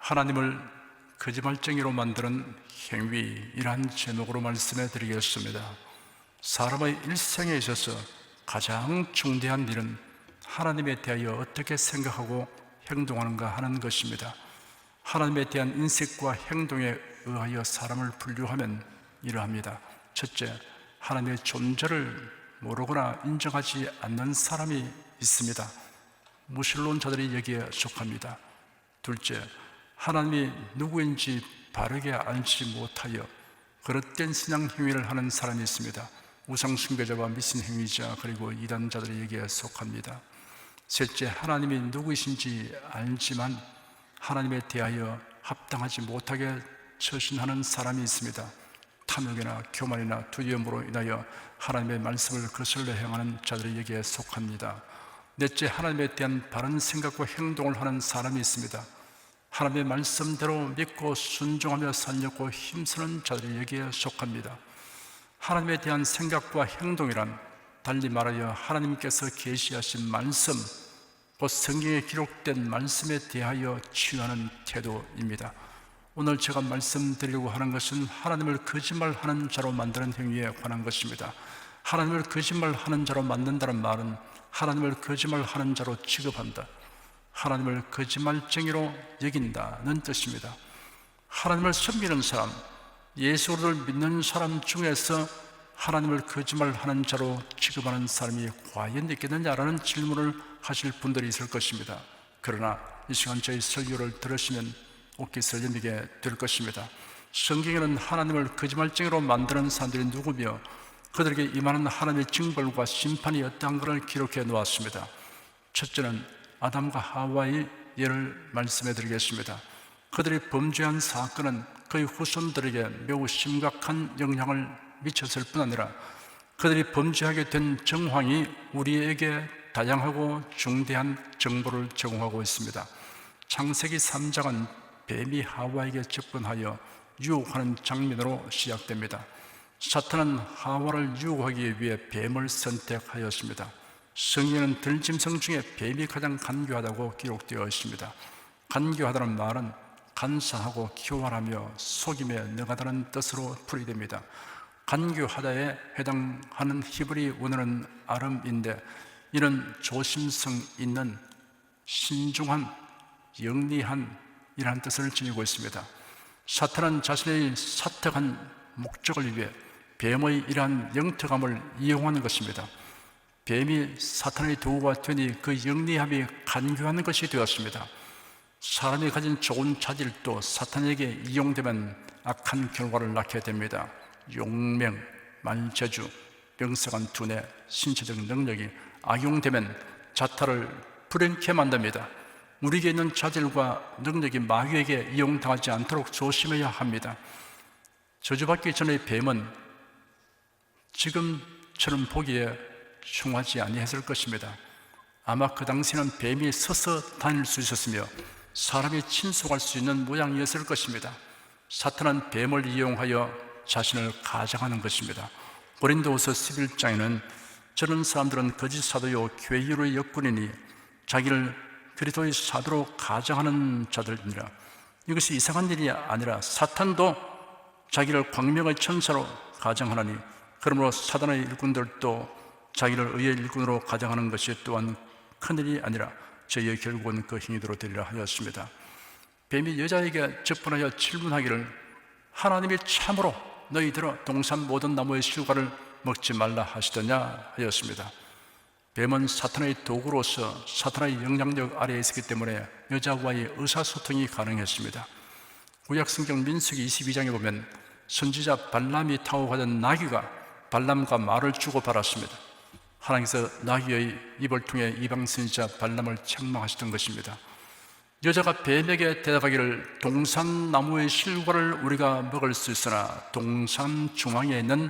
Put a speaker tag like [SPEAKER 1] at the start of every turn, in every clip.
[SPEAKER 1] 하나님을 거짓말쟁이로 만드는 행위이란 제목으로 말씀해 드리겠습니다. 사람의 일생에 있어서 가장 중대한 일은 하나님에 대하여 어떻게 생각하고 행동하는가 하는 것입니다. 하나님에 대한 인식과 행동에 의하여 사람을 분류하면 이러합니다. 첫째, 하나님의 존재를 모르거나 인정하지 않는 사람이 있습니다. 무신론자들이 여기에 속합니다. 둘째, 하나님이 누구인지 바르게 알지 못하여 그릇된 신앙 행위를 하는 사람이 있습니다. 우상숭배자와 미신 행위자 그리고 이단자들이 여기에 속합니다. 셋째, 하나님이 누구이신지 알지만 하나님에 대하여 합당하지 못하게 처신하는 사람이 있습니다. 탐욕이나 교만이나 두려움으로 인하여 하나님의 말씀을 거슬러 행하는 자들이 여기에 속합니다. 넷째, 하나님에 대한 바른 생각과 행동을 하는 사람이 있습니다. 하나님의 말씀대로 믿고 순종하며 살려고 힘쓰는 자들이 여기에 속합니다. 하나님에 대한 생각과 행동이란 달리 말하여 하나님께서 계시하신 말씀, 곧 성경에 기록된 말씀에 대하여 취하는 태도입니다. 오늘 제가 말씀드리려고 하는 것은 하나님을 거짓말하는 자로 만드는 행위에 관한 것입니다. 하나님을 거짓말하는 자로 만든다는 말은 하나님을 거짓말하는 자로 취급한다, 하나님을 거짓말쟁이로 여긴다는 뜻입니다. 하나님을 섬기는 사람, 예수를 믿는 사람 중에서 하나님을 거짓말하는 자로 취급하는 사람이 과연 있겠느냐라는 질문을 하실 분들이 있을 것입니다. 그러나 이 시간 저희 설교를 들으시면 옷깃을 여미게 될 것입니다. 성경에는 하나님을 거짓말쟁이로 만드는 사람들이 누구며 그들에게 임하는 하나님의 징벌과 심판이 어떠한 것을 기록해 놓았습니다. 첫째는 아담과 하와의 예를 말씀해 드리겠습니다. 그들이 범죄한 사건은 그의 후손들에게 매우 심각한 영향을 미쳤을 뿐 아니라 그들이 범죄하게 된 정황이 우리에게 다양하고 중대한 정보를 제공하고 있습니다. 창세기 3장은 뱀이 하와에게 접근하여 유혹하는 장면으로 시작됩니다. 사탄은 하와를 유혹하기 위해 뱀을 선택하였습니다. 성경에는 들짐승 중에 뱀이 가장 간교하다고 기록되어 있습니다. 간교하다는 말은 간사하고 교활하며 속임에 능하다는 뜻으로 풀이됩니다. 간교하다에 해당하는 히브리 원어는 아름인데 이는 조심성 있는, 신중한, 영리한 이라는 뜻을 지니고 있습니다. 사탄은 자신의 사특한 목적을 위해 뱀의 이러한 영특함을 이용하는 것입니다. 뱀이 사탄의 도구가 되니 그 영리함이 간교하는 것이 되었습니다. 사람이 가진 좋은 자질도 사탄에게 이용되면 악한 결과를 낳게 됩니다. 용맹, 말재주, 명석한 두뇌, 신체적 능력이 악용되면 자타를 불행케 만듭니다. 우리에게 있는 자질과 능력이 마귀에게 이용당하지 않도록 조심해야 합니다. 저주받기 전의 뱀은 지금처럼 보기에 흉하지 아니했을 것입니다. 아마 그 당시에는 뱀이 서서 다닐 수 있었으며 사람이 침속할 수 있는 모양이었을 것입니다. 사탄은 뱀을 이용하여 자신을 가장하는 것입니다. 고린도후서 11장에는 저런 사람들은 거짓 사도요 괴유의 역군이니 자기를 그리스도의 사도로 가장하는 자들이니라. 이것이 이상한 일이 아니라 사탄도 자기를 광명의 천사로 가장하나니 그러므로 사단의 일꾼들도 자기를 의의 일꾼으로 가장하는 것이 또한 큰일이 아니라 저희의 결국은 그 행위대로 되리라 하였습니다. 뱀이 여자에게 접근하여 질문하기를 하나님이 참으로 너희들아 동산 모든 나무의 실과를 먹지 말라 하시더냐 하였습니다. 뱀은 사탄의 도구로서 사탄의 영향력 아래에 있었기 때문에 여자와의 의사소통이 가능했습니다. 구약성경 민수기 22장에 보면 선지자 발람이 타고 가던 나귀가 발람과 말을 주고받았습니다. 하나님께서 나귀의 입을 통해 이방 선지자 발람을 책망하시던 것입니다. 여자가 뱀에게 대답하기를 동산 나무의 실과를 우리가 먹을 수 있으나 동산 중앙에 있는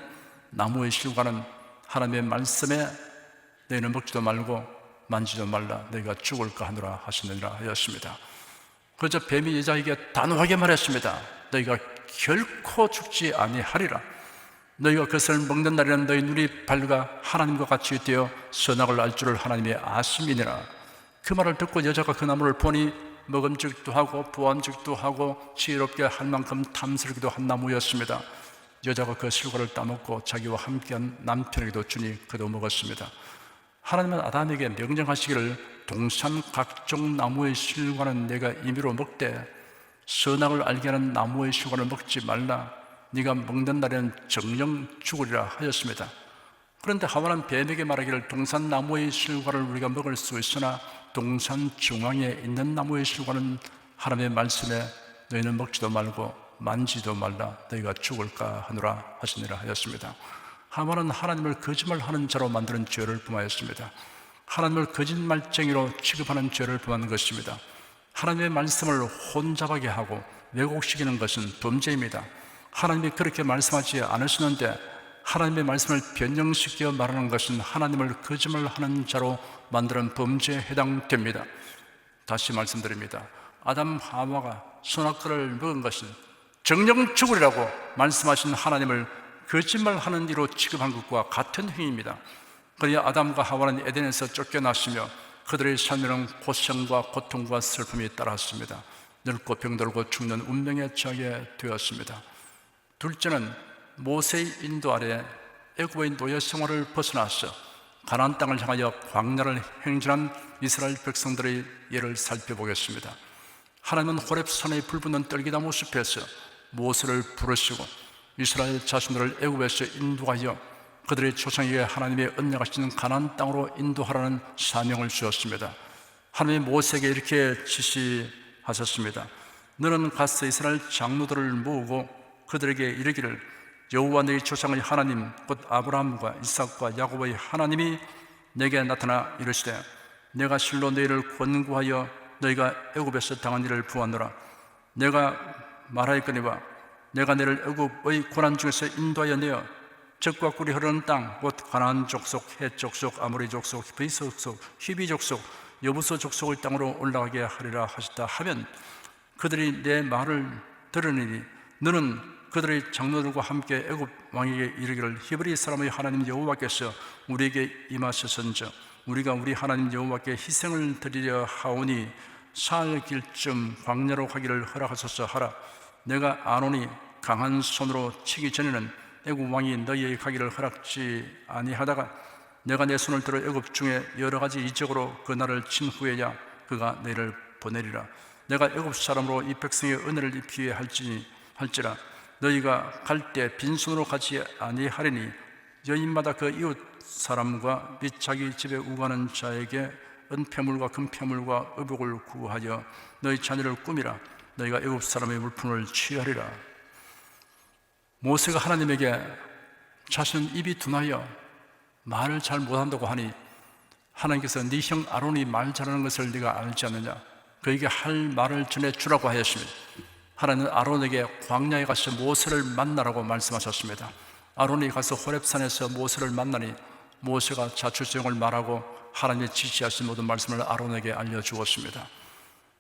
[SPEAKER 1] 나무의 실과는 하나님의 말씀에 너희는 먹지도 말고 만지도 말라 너희가 죽을까 하노라 하시느니라 하였습니다. 그저 뱀이 여자에게 단호하게 말했습니다. 너희가 결코 죽지 아니하리라. 너희가 그것을 먹는 날에는 너희 눈이 밝아 하나님과 같이 되어 선악을 알 줄을 하나님의 아심이니라. 그 말을 듣고 여자가 그 나무를 보니 먹음직도 하고 보암직도 하고 지혜롭게 할 만큼 탐스럽기도 한 나무였습니다. 여자가 그 실과를 따먹고 자기와 함께한 남편에게도 주니 그도 먹었습니다. 하나님은 아담에게 명령하시기를 동산 각종 나무의 실과는 내가 임의로 먹되 선악을 알게 하는 나무의 실과를 먹지 말라. 네가 먹는 날에는 정령 죽으리라 하였습니다. 그런데 하와는 뱀에게 말하기를 동산 나무의 실과를 우리가 먹을 수 있으나 동산 중앙에 있는 나무의 실과는 하나님의 말씀에 너희는 먹지도 말고 만지도 말라 너희가 죽을까 하노라 하시니라 하였습니다. 하와는 하나님을 거짓말하는 자로 만드는 죄를 범하였습니다. 하나님을 거짓말쟁이로 취급하는 죄를 범한 것입니다. 하나님의 말씀을 혼잡하게 하고 왜곡시키는 것은 범죄입니다. 하나님이 그렇게 말씀하지 않으시는데 하나님의 말씀을 변형시켜 말하는 것은 하나님을 거짓말하는 자로 만드는 범죄에 해당됩니다. 다시 말씀드립니다. 아담 하와가 선악과를 먹은 것은 정령 죽으리라고 말씀하신 하나님을 거짓말하는 이로 취급한 것과 같은 행위입니다. 그러나 아담과 하와는 에덴에서 쫓겨났으며 그들의 삶에는 고생과 고통과 슬픔이 따랐습니다. 늙고 병들고 죽는 운명에 처하게 되었습니다. 둘째는 모세의 인도 아래 애굽의 노예 생활을 벗어나서 가나안 땅을 향하여 광야를 행진한 이스라엘 백성들의 예를 살펴보겠습니다. 하나님은 호렙산의 불붙는 떨기나무 숲에서 모세를 부르시고 이스라엘 자신들을 애굽에서 인도하여 그들의 조상에게 하나님의 언약하시는 가나안 땅으로 인도하라는 사명을 주었습니다. 하나님이 모세에게 이렇게 지시하셨습니다. 너는 가서 이스라엘 장로들을 모으고 그들에게 이르기를 여호와 너희 조상의 하나님 곧 아브라함과 이삭과 야곱의 하나님이 내게 나타나 이르시되 내가 실로 너희를 권고하여 너희가 애굽에서 당한 일을 보았노라. 내가 말하였거니와 내가 너희를 애굽의 고난 중에서 인도하여 내어 젖과 꿀이 흐르는 땅 곧 가나안 족속, 헷 족속, 아모리 족속, 브리스 족속, 히비 족속, 여부서 족속의 땅으로 올라가게 하리라 하셨다 하면 그들이 내 말을 들으니 너는 그들의 장로들과 함께 애굽 왕에게 이르기를 히브리 사람의 하나님 여호와께서 우리에게 임하셨은즉 우리가 우리 하나님 여호와께 희생을 드리려 하오니 사흘 길쯤 광야로 가기를 허락하소서 하라. 내가 아론이 강한 손으로 치기 전에는 애굽 왕이 너희에게 가기를 허락지 아니하다가 내가 내 손을 들어 애굽 중에 여러 가지 이적으로 그 날을 친 후에야 그가 너희를 보내리라. 내가 애굽 사람으로 이 백성의 은혜를 입히게 할지라 너희가 갈 때 빈손으로 가지 아니하리니 여인마다 그 이웃 사람과 및 자기 집에 우가는 자에게 은폐물과 금폐물과 의복을 구하여 너희 자녀를 꾸미라. 너희가 애굽 사람의 물품을 취하리라. 모세가 하나님에게 자신은 입이 둔하여 말을 잘 못한다고 하니 하나님께서 네 형 아론이 말 잘하는 것을 네가 알지 않느냐, 그에게 할 말을 전해주라고 하였습니다. 하나님은 아론에게 광야에 가서 모세를 만나라고 말씀하셨습니다. 아론이 가서 호렙산에서 모세를 만나니 모세가 자초지종을 말하고 하나님의 지시하신 모든 말씀을 아론에게 알려주었습니다.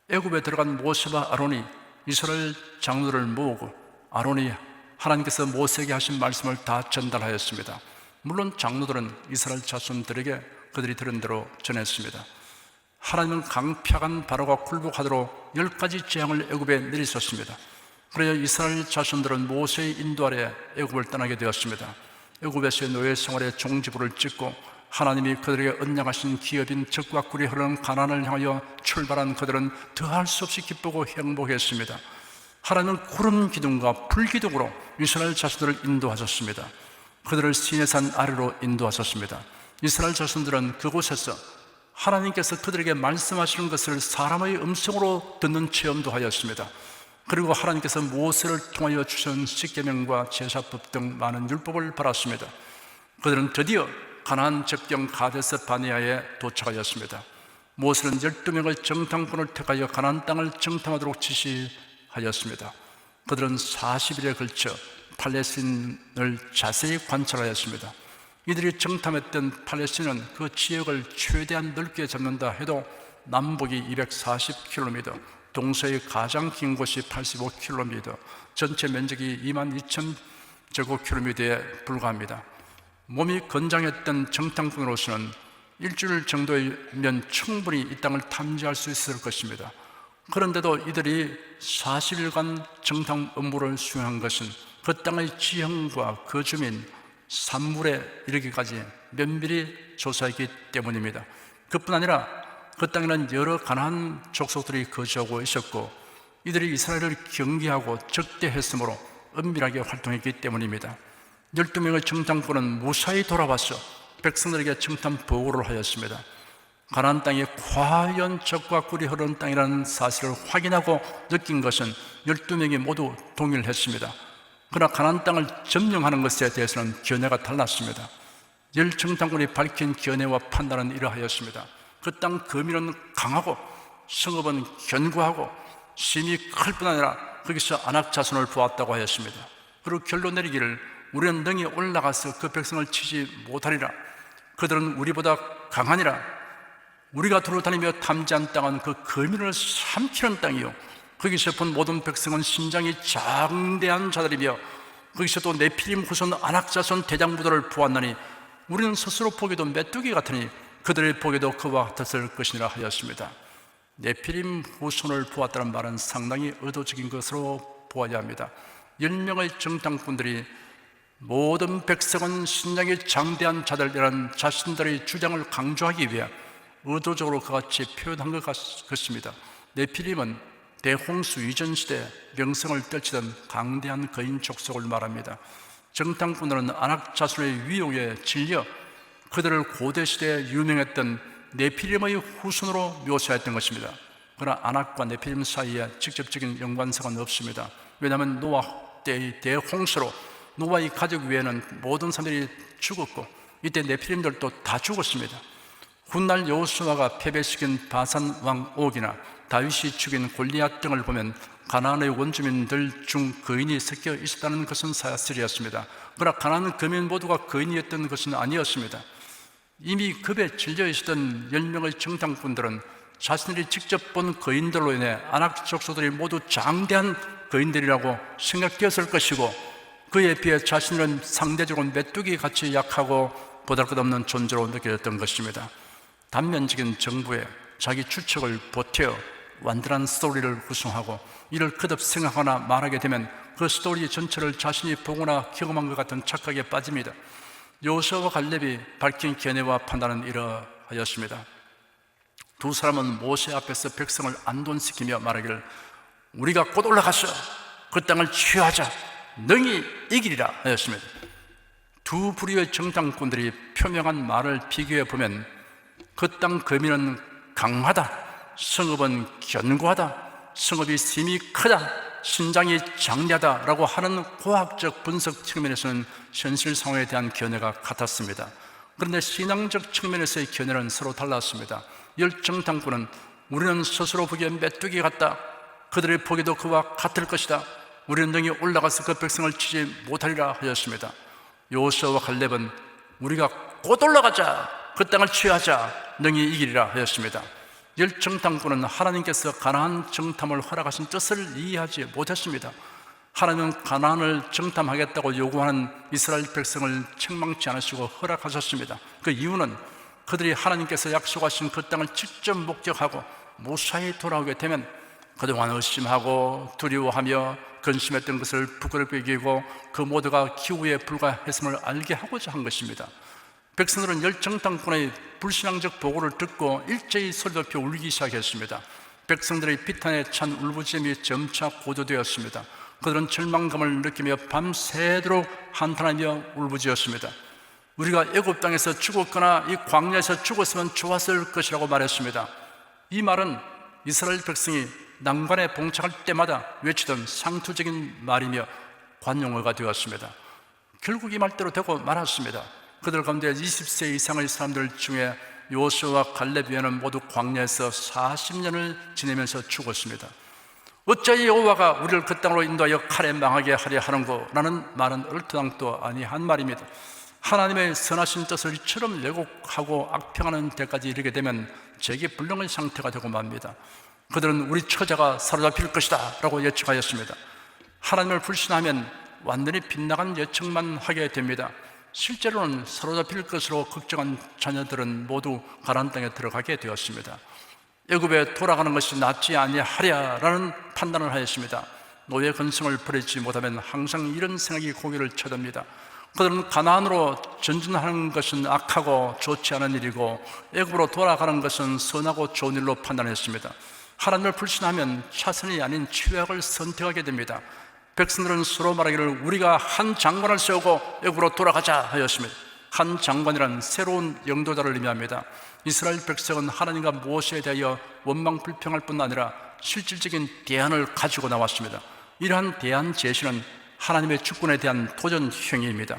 [SPEAKER 1] 애굽에 들어간 모세와 아론이 이스라엘 장로들을 모으고 아론이 하나님께서 모세에게 하신 말씀을 다 전달하였습니다. 물론 장로들은 이스라엘 자손들에게 그들이 들은 대로 전했습니다. 하나님은 강팍한 바로가 굴복하도록 10가지 재앙을 애굽에 내리셨습니다. 그래야 이스라엘 자손들은 모세의 인도 아래 애굽을 떠나게 되었습니다. 애굽에서의 노예 생활의 종지부를 찍고 하나님이 그들에게 언약하신 기업인 젖과 꿀이 흐르는 가나안을 향하여 출발한 그들은 더할 수 없이 기쁘고 행복했습니다. 하나님은 구름 기둥과 불 기둥으로 이스라엘 자손들을 인도하셨습니다. 그들을 시내산 아래로 인도하셨습니다. 이스라엘 자손들은 그곳에서 하나님께서 그들에게 말씀하시는 것을 사람의 음성으로 듣는 체험도 하였습니다. 그리고 하나님께서 모세를 통하여 주신 십계명과 제사법 등 많은 율법을 받았습니다. 그들은 드디어 가나안 접경 가데스 바네아에 도착하였습니다. 모세는 12명의 정탐꾼을 택하여 가나안 땅을 정탐하도록 지시하였습니다. 그들은 40일에 걸쳐 팔레스틴을 자세히 관찰하였습니다. 이들이 정탐했던 팔레스틴은 그 지역을 최대한 넓게 잡는다 해도 남북이 240km, 동서의 가장 긴 곳이 85km, 전체 면적이 22,000제곱킬로미터에 불과합니다. 몸이 건장했던 정탐꾼으로서는 일주일 정도면 충분히 이 땅을 탐지할 수 있을 것입니다. 그런데도 이들이 40일간 정탐 업무를 수행한 것은 그 땅의 지형과 그 주민, 산물에 이르기까지 면밀히 조사했기 때문입니다. 그뿐 아니라 그 땅에는 여러 가나안 족속들이 거주하고 있었고 이들이 이스라엘을 경계하고 적대했으므로 은밀하게 활동했기 때문입니다. 12명의 정탐꾼은 무사히 돌아와서 백성들에게 정탐 보고를 하였습니다. 가나안 땅이 과연 적과 꿀이 흐르는 땅이라는 사실을 확인하고 느낀 것은 12명이 모두 동일했습니다. 그러나 가나안 땅을 점령하는 것에 대해서는 견해가 달랐습니다. 10정탐꾼이 밝힌 견해와 판단은 이러하였습니다. 그 땅 거민은 강하고 성읍은 견고하고 심이 클 뿐 아니라 거기서 안악 자손을 보았다고 하였습니다. 그리고 결론 내리기를 우리는 능히 올라가서 그 백성을 치지 못하리라. 그들은 우리보다 강하니라. 우리가 두루 다니며 탐지한 땅은 그 거민을 삼키는 땅이요 거기서 본 모든 백성은 신장이 장대한 자들이며 거기서 또 네피림 후손 아낙 자손 대장부들을 보았나니 우리는 스스로 보기도 메뚜기 같으니 그들의 보기도 그와 같았을 것이니라 하였습니다. 네피림 후손을 보았다는 말은 상당히 의도적인 것으로 보아야 합니다. 10명의 정탐꾼들이 모든 백성은 신장이 장대한 자들이라는 자신들의 주장을 강조하기 위해 의도적으로 그같이 표현한 것 같습니다. 네피림은 대홍수 이전 시대 명성을 떨치던 강대한 거인 족속을 말합니다. 정탐꾼들은 아낙 자손의 위용에 질려 그들을 고대 시대에 유명했던 네피림의 후손으로 묘사했던 것입니다. 그러나 아낙과 네피림 사이에 직접적인 연관성은 없습니다. 왜냐하면 노아 때의 대홍수로 노아의 가족 외에는 모든 사람들이 죽었고 이때 네피림들도 다 죽었습니다. 훗날 여호수아가 패배시킨 바산 왕 옥이나 다윗이 죽인 골리앗 등을 보면 가나안의 원주민들 중 거인이 섞여 있었다는 것은 사실이었습니다. 그러나 가나안 거민 모두가 거인이었던 것은 아니었습니다. 이미 급에 질려 있었던 10명의 정탐꾼들은 자신들이 직접 본 거인들로 인해 아낙 족속들이 모두 장대한 거인들이라고 생각되었을 것이고 그에 비해 자신은 상대적으로 메뚜기 같이 약하고 보잘것없는 존재로 느껴졌던 것입니다. 단면적인 정부에 자기 추측을 보태어 완전한 스토리를 구성하고 이를 거듭 생각하거나 말하게 되면 그 스토리 전체를 자신이 보거나 경험한 것 같은 착각에 빠집니다. 여호수아와 갈렙이 밝힌 견해와 판단은 이러하였습니다. 두 사람은 모세 앞에서 백성을 안돈시키며 말하기를 우리가 곧 올라가서 그 땅을 취하자 능히 이기리라 하였습니다. 두 부류의 정탐꾼들이 표명한 말을 비교해 보면 그 땅 거민은 강하다, 성읍은 견고하다, 성읍이 심이 크다, 신장이 장대하다라고 하는 과학적 분석 측면에서는 현실 상황에 대한 견해가 같았습니다. 그런데 신앙적 측면에서의 견해는 서로 달랐습니다. 열정탐꾼은 우리는 스스로 보기엔 메뚜기 같다, 그들의 보기도 그와 같을 것이다, 우리는 능히 올라가서 그 백성을 치지 못하리라 하였습니다. 여호수아와 갈렙은 우리가 곧 올라가자, 그 땅을 취하자, 능히 이기리라 하였습니다. 열정탐꾼은 하나님께서 가나안 정탐을 허락하신 뜻을 이해하지 못했습니다. 하나님은 가나안을 정탐하겠다고 요구하는 이스라엘 백성을 책망치 않으시고 허락하셨습니다. 그 이유는 그들이 하나님께서 약속하신 그 땅을 직접 목격하고 무사히 돌아오게 되면 그동안 의심하고 두려워하며 근심했던 것을 부끄럽게 여기고 그 모두가 기후에 불과했음을 알게 하고자 한 것입니다. 백성들은 열정탐꾼의 불신앙적 보고를 듣고 일제히 소리 높여 울기 시작했습니다. 백성들의 비탄에 찬 울부짖음이 점차 고조되었습니다. 그들은 절망감을 느끼며 밤새도록 한탄하며 울부짖었습니다. 우리가 애굽 땅에서 죽었거나 이 광야에서 죽었으면 좋았을 것이라고 말했습니다. 이 말은 이스라엘 백성이 난관에 봉착할 때마다 외치던 상투적인 말이며 관용어가 되었습니다. 결국 이 말대로 되고 말았습니다. 그들 가운데 20세 이상의 사람들 중에 여호수아와 갈렙 외에는 모두 광야에서 40년을 지내면서 죽었습니다. 어찌 여호와가 우리를 그 땅으로 인도하여 칼에 망하게 하려 하는고? 라는 말은 얼토당토 아니한 말입니다. 하나님의 선하신 뜻을 이처럼 왜곡하고 악평하는 데까지 이르게 되면 재기불능의 상태가 되고 맙니다. 그들은 우리 처자가 사로잡힐 것이다 라고 예측하였습니다. 하나님을 불신하면 완전히 빗나간 예측만 하게 됩니다. 실제로는 사로잡힐 것으로 걱정한 자녀들은 모두 가나안 땅에 들어가게 되었습니다. 애굽에 돌아가는 것이 낫지 아니하랴라는 판단을 하였습니다. 노예 근성을 버리지 못하면 항상 이런 생각이 고개를 쳐듭니다. 그들은 가나안으로 전진하는 것은 악하고 좋지 않은 일이고 애굽으로 돌아가는 것은 선하고 좋은 일로 판단했습니다. 하나님을 불신하면 차선이 아닌 최악을 선택하게 됩니다. 백성들은 서로 말하기를 우리가 한 장관을 세우고 애굽으로 돌아가자 하였습니다. 한 장관이란 새로운 영도자를 의미합니다. 이스라엘 백성은 하나님과 모세에 대하여 원망 불평할 뿐 아니라 실질적인 대안을 가지고 나왔습니다. 이러한 대안 제시는 하나님의 주권에 대한 도전 행위입니다.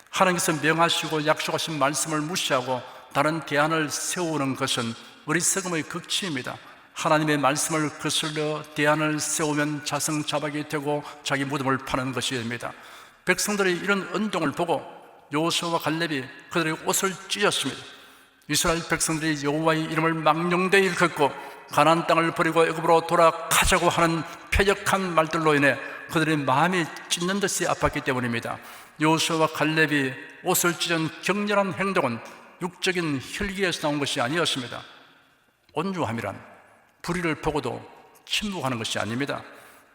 [SPEAKER 1] 하나님께서 명하시고 약속하신 말씀을 무시하고 다른 대안을 세우는 것은 어리석음의 극치입니다. 하나님의 말씀을 거슬러 대안을 세우면 자성자박이 되고 자기 무덤을 파는 것이 됩니다. 백성들이 이런 운동을 보고 여호수아와 갈렙이 그들의 옷을 찢었습니다. 이스라엘 백성들이 여호와의 이름을 망령되이 일컫고 가나안 땅을 버리고 애굽으로 돌아가자고 하는 패역한 말들로 인해 그들의 마음이 찢는 듯이 아팠기 때문입니다. 여호수아와 갈렙이 옷을 찢은 격렬한 행동은 육적인 혈기에서 나온 것이 아니었습니다. 온유함이란 불의를 보고도 침묵하는 것이 아닙니다.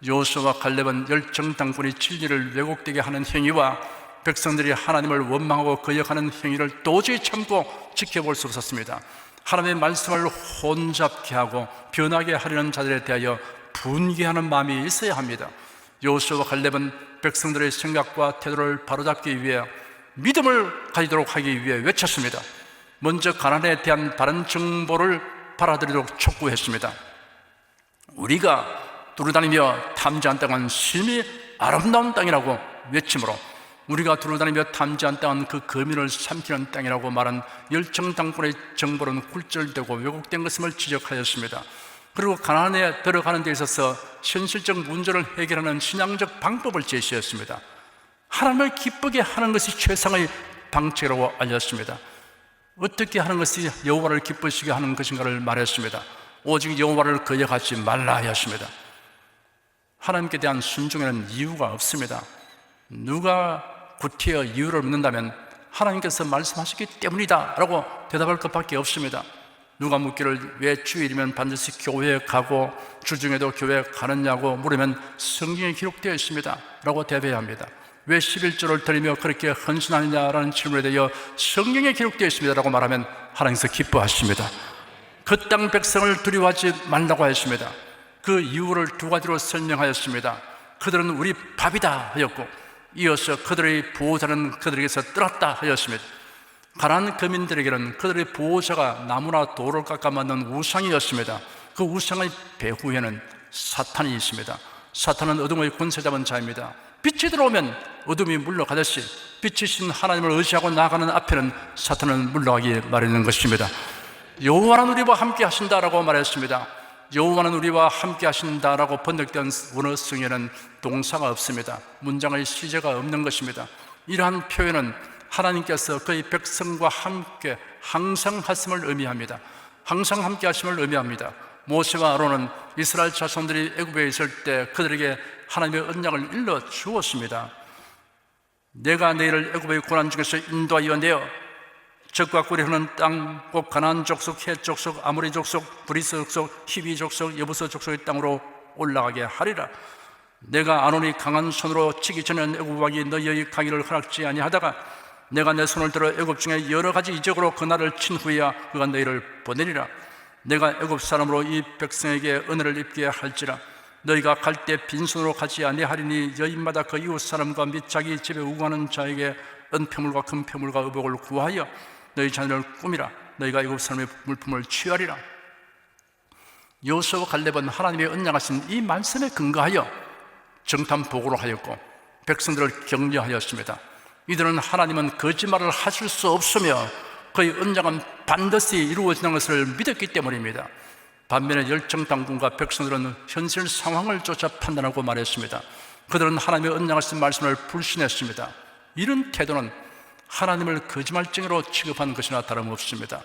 [SPEAKER 1] 여호수아와 갈렙은 열정당군이 진리를 왜곡되게 하는 행위와 백성들이 하나님을 원망하고 거역하는 행위를 도저히 참고 지켜볼 수 없었습니다. 하나님의 말씀을 혼잡케 하고 변하게 하려는 자들에 대하여 분개하는 마음이 있어야 합니다. 여호수아와 갈렙은 백성들의 생각과 태도를 바로잡기 위해 믿음을 가지도록 하기 위해 외쳤습니다. 먼저 가나안에 대한 바른 정보를 받아들이도록 촉구했습니다. 우리가 두루다니며 탐지한 땅은 심히 아름다운 땅이라고 외침으로 우리가 두루다니며 탐지한 땅은 그 거민을 삼키는 땅이라고 말한 열정당군의 정보는 굴절되고 왜곡된 것임을 지적하였습니다. 그리고 가나안에 들어가는 데 있어서 현실적 문제를 해결하는 신앙적 방법을 제시했습니다. 하나님을 기쁘게 하는 것이 최상의 방책이라고 알렸습니다. 어떻게 하는 것이 여호와를 기쁘시게 하는 것인가를 말했습니다. 오직 여호와를 거역하지 말라 하였습니다. 하나님께 대한 순종에는 이유가 없습니다. 누가 구태여 이유를 묻는다면 하나님께서 말씀하셨기 때문이다 라고 대답할 것밖에 없습니다. 누가 묻기를 왜 주일이면 반드시 교회에 가고 주중에도 교회에 가느냐고 물으면 성경에 기록되어 있습니다 라고 대답해야 합니다. 왜 11조를 드리며 그렇게 헌신하느냐라는 질문에 대하여 성경에 기록되어 있습니다 라고 말하면 하나님께서 기뻐하십니다. 그 땅 백성을 두려워하지 말라고 하였습니다. 그 이유를 두 가지로 설명하였습니다. 그들은 우리 밥이다 하였고 이어서 그들의 보호자는 그들에게서 떠났다 하였습니다. 가나안 거민들에게는 그들의 보호자가 나무나 돌을 깎아 만든 우상이었습니다. 그 우상의 배후에는 사탄이 있습니다. 사탄은 어둠의 권세 잡은 자입니다. 빛이 들어오면 어둠이 물러가듯이 빛이신 하나님을 의지하고 나아가는 앞에는 사탄은 물러가기 마련인 것입니다. 여호와는 우리와 함께 하신다라고 말했습니다. 여호와는 우리와 함께 하신다라고 번역된 원어성에는 동사가 없습니다. 문장의 시제가 없는 것입니다. 이러한 표현은 하나님께서 그의 백성과 함께 항상 하심을 의미합니다. 항상 함께 하심을 의미합니다. 모세와 아론은 이스라엘 자손들이 애굽에 있을 때 그들에게 하나님의 언약을 일러 주었습니다. 내가 너희를 애굽의 고난 중에서 인도하여 내어 적과 꿀이 흐르는 땅, 곧 가나안 족속, 헷 족속, 아모리 족속, 브리스 족속, 히비 족속, 여부스 족속의 땅으로 올라가게 하리라. 내가 아론이 강한 손으로 치기 전에는 애굽 왕이 너희의 가기를 허락지 아니하다가 내가 내 손을 들어 애굽 중에 여러 가지 이적으로 그 날을 친 후에야 그가 너희를 보내리라. 내가 애굽 사람으로 이 백성에게 은혜를 입게 할지라. 너희가 갈 때 빈손으로 가지 아니하리니 여인마다 그 이웃 사람과 및 자기 집에 우거하는 자에게 은폐물과 금폐물과 의복을 구하여 너희 자녀를 꾸미라. 너희가 애굽 사람의 물품을 취하리라. 여호수아와 갈렙은 하나님의 언약하신 이 말씀에 근거하여 정탐 보고를 하였고 백성들을 격려하였습니다. 이들은 하나님은 거짓말을 하실 수 없으며 그의 언약은 반드시 이루어지는 것을 믿었기 때문입니다. 반면에 열정당군과 백성들은 현실 상황을 쫓아 판단하고 말했습니다. 그들은 하나님의 언약하신 말씀을 불신했습니다. 이런 태도는 하나님을 거짓말쟁이로 취급한 것이나 다름없습니다.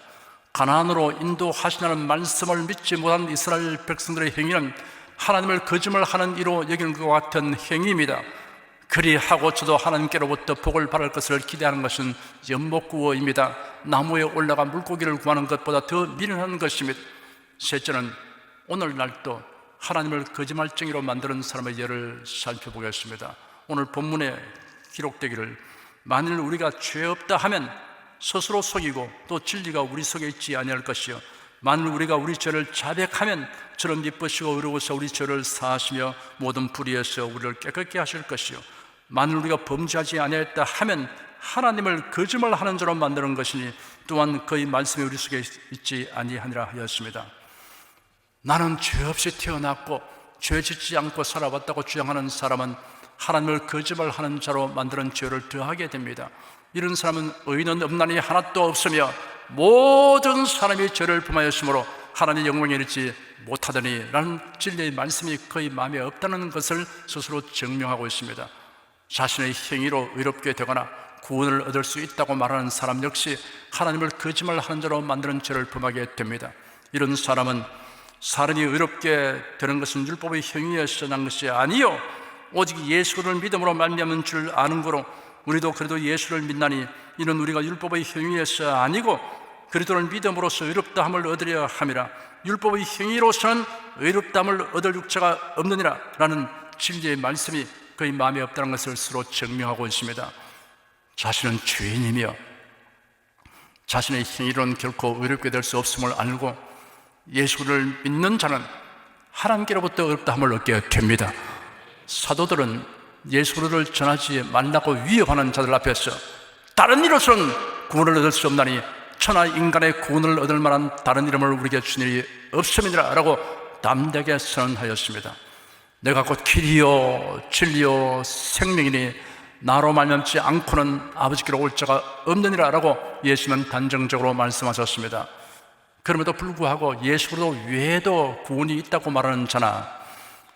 [SPEAKER 1] 가나안으로 인도하시라는 말씀을 믿지 못한 이스라엘 백성들의 행위는 하나님을 거짓말하는 이로 여기는 것과 같은 행위입니다. 그리하고 저도 하나님께로부터 복을 받을 것을 기대하는 것은 연못구어입니다. 나무에 올라가 물고기를 구하는 것보다 더 미련한 것입니다. 셋째는 오늘날도 하나님을 거짓말쟁이로 만드는 사람의 예를 살펴보겠습니다. 오늘 본문에 기록되기를 만일 우리가 죄 없다 하면 스스로 속이고 또 진리가 우리 속에 있지 아니할 것이요 만일 우리가 우리 죄를 자백하면 저는 미쁘시고 의로우셔 우리 죄를 사하시며 모든 불의에서 우리를 깨끗게 하실 것이요 만일 우리가 범죄하지 아니하였다 하면 하나님을 거짓말하는 자로 만드는 것이니 또한 그의 말씀이 우리 속에 있지 아니하니라 하였습니다. 나는 죄 없이 태어났고 죄 짓지 않고 살아왔다고 주장하는 사람은 하나님을 거짓말하는 자로 만드는 죄를 더하게 됩니다. 이런 사람은 의인은 없나니 하나도 없으며 모든 사람이 죄를 범하였으므로 하나님의 영광에 이르지 못하더니 라는 진리의 말씀이 그의 마음에 없다는 것을 스스로 증명하고 있습니다. 자신의 행위로 의롭게 되거나 구원을 얻을 수 있다고 말하는 사람 역시 하나님을 거짓말하는 자로 만드는 죄를 범하게 됩니다. 이런 사람은 사람이 의롭게 되는 것은 율법의 행위에서 난 것이 아니요 오직 예수를 믿음으로 말미암은 줄 아는 거로 우리도 그래도 예수를 믿나니 이는 우리가 율법의 행위에서 아니고 그리스도를 믿음으로써 의롭다함을 얻으려 함이라. 율법의 행위로서는 의롭다함을 얻을 육체가 없느니라 라는 진리의 말씀이 그의 마음에 없다는 것을 스스로 증명하고 있습니다. 자신은 죄인이며 자신의 행위로는 결코 의롭게 될 수 없음을 알고 예수를 믿는 자는 하나님께로부터 의롭다함을 얻게 됩니다. 사도들은 예수를 전하지 말라고 위협하는 자들 앞에서 다른 이로서는 구원을 얻을 수 없나니 천하 인간의 구원을 얻을 만한 다른 이름을 우리에게 주신 일이 없음이니라 라고 담대하게 선언하였습니다. 내가 곧 길이요 진리요 생명이니 나로 말미암지 않고는 아버지께로 올 자가 없느니라 라고 예수님은 단정적으로 말씀하셨습니다. 그럼에도 불구하고 예수로 외에도 구원이 있다고 말하는 자나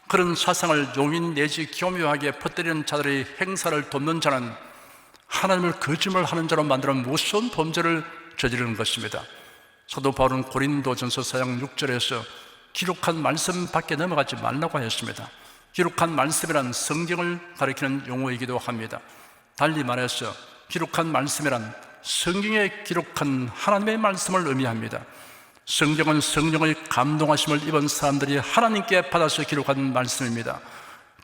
[SPEAKER 1] 그런 사상을 용인 내지 교묘하게 퍼뜨리는 자들의 행사를 돕는 자는 하나님을 거짓말하는 자로 만드는 무서운 범죄를 저지르는 것입니다. 사도 바울은 고린도전서 4장 6절에서 기록한 말씀 밖에 넘어가지 말라고 하였습니다. 기록한 말씀이란 성경을 가리키는 용어이기도 합니다. 달리 말해서 기록한 말씀이란 성경에 기록한 하나님의 말씀을 의미합니다. 성경은 성령의 감동하심을 입은 사람들이 하나님께 받아서 기록한 말씀입니다.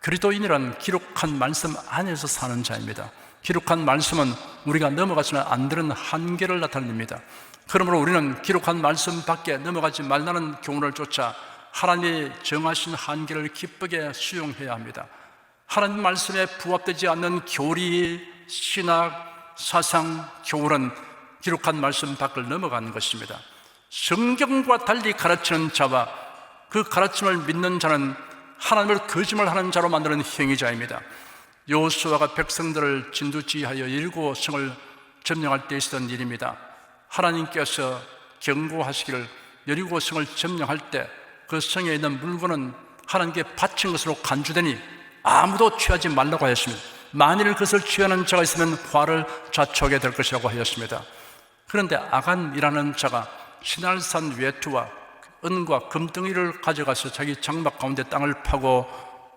[SPEAKER 1] 그리스도인이란 기록한 말씀 안에서 사는 자입니다. 기록한 말씀은 우리가 넘어가서는 안 되는 한계를 나타냅니다. 그러므로 우리는 기록한 말씀 밖에 넘어가지 말라는 교훈을 쫓아 하나님이 정하신 한계를 기쁘게 수용해야 합니다. 하나님 말씀에 부합되지 않는 교리, 신학, 사상, 교훈은 기록한 말씀 밖을 넘어가는 것입니다. 성경과 달리 가르치는 자와 그 가르침을 믿는 자는 하나님을 거짓말하는 자로 만드는 행위자입니다. 여호수아가 백성들을 진두지휘하여 여리고 성을 점령할 때 있었던 일입니다. 하나님께서 경고하시기를 여리고 성을 점령할 때 그 성에 있는 물건은 하나님께 바친 것으로 간주되니 아무도 취하지 말라고 하였습니다. 만일 그것을 취하는 자가 있으면 화를 자초하게 될 것이라고 하였습니다. 그런데 아간이라는 자가 시날산 외투와 은과 금덩이를 가져가서 자기 장막 가운데 땅을 파고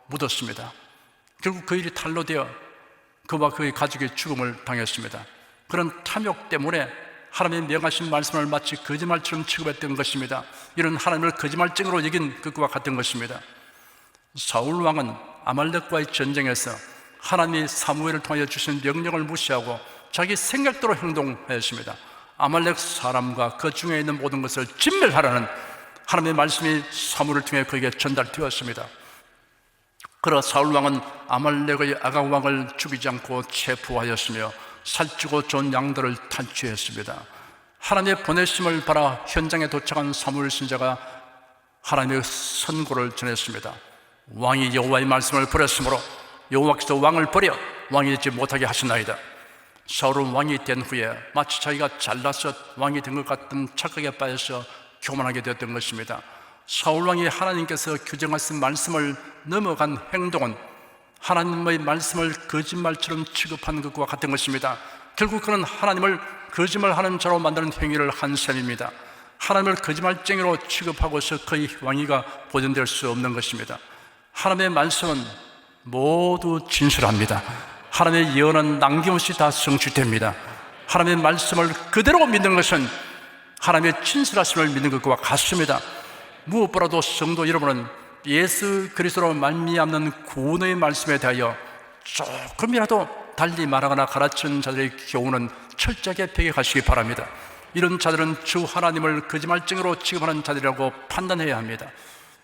[SPEAKER 1] 묻었습니다. 결국 그 일이 탄로되어 그와 그의 가족이 죽음을 당했습니다. 그런 탐욕 때문에 하나님의 명하신 말씀을 마치 거짓말처럼 취급했던 것입니다. 이런 하나님을 거짓말쟁이로 여긴 그와 같은 것입니다. 사울 왕은 아말렉과의 전쟁에서 하나님이 사무엘을 통하여 주신 명령을 무시하고 자기 생각대로 행동하였습니다. 아말렉 사람과 그 중에 있는 모든 것을 진멸하라는 하나님의 말씀이 사무엘을 통해 그에게 전달되었습니다. 그러나 사울 왕은 아말렉의 아각 왕을 죽이지 않고 체포하였으며 살찌고 좋은 양들을 탈취했습니다. 하나님의 보내심을 바라 현장에 도착한 사무엘 선지자가 하나님의 선고를 전했습니다. 왕이 여호와의 말씀을 버렸으므로 여호와께서 왕을 버려 왕이 되지 못하게 하시나이다. 사울은 왕이 된 후에 마치 자기가 잘나서 왕이 된 것 같은 착각에 빠져서 교만하게 되었던 것입니다. 사울 왕이 하나님께서 규정하신 말씀을 넘어간 행동은 하나님의 말씀을 거짓말처럼 취급한 것과 같은 것입니다. 결국 그는 하나님을 거짓말하는 자로 만드는 행위를 한 셈입니다. 하나님을 거짓말쟁이로 취급하고서 그의 왕위가 보존될 수 없는 것입니다. 하나님의 말씀은 모두 진실합니다. 하나님의 예언은 남김없이 다 성취됩니다. 하나님의 말씀을 그대로 믿는 것은 하나님의 진실하심을 믿는 것과 같습니다. 무엇보다도 성도 여러분은 예수 그리스도로 말미암는 구원의 말씀에 대하여 조금이라도 달리 말하거나 가르치는 자들의 교훈은 철저하게 배격하시기 바랍니다. 이런 자들은 주 하나님을 거짓말쟁이로 취급하는 자들이라고 판단해야 합니다.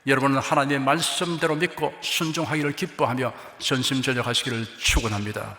[SPEAKER 1] 여러분은 하나님의 말씀대로 믿고 순종하기를 기뻐하며 전심전력하시기를 축원합니다.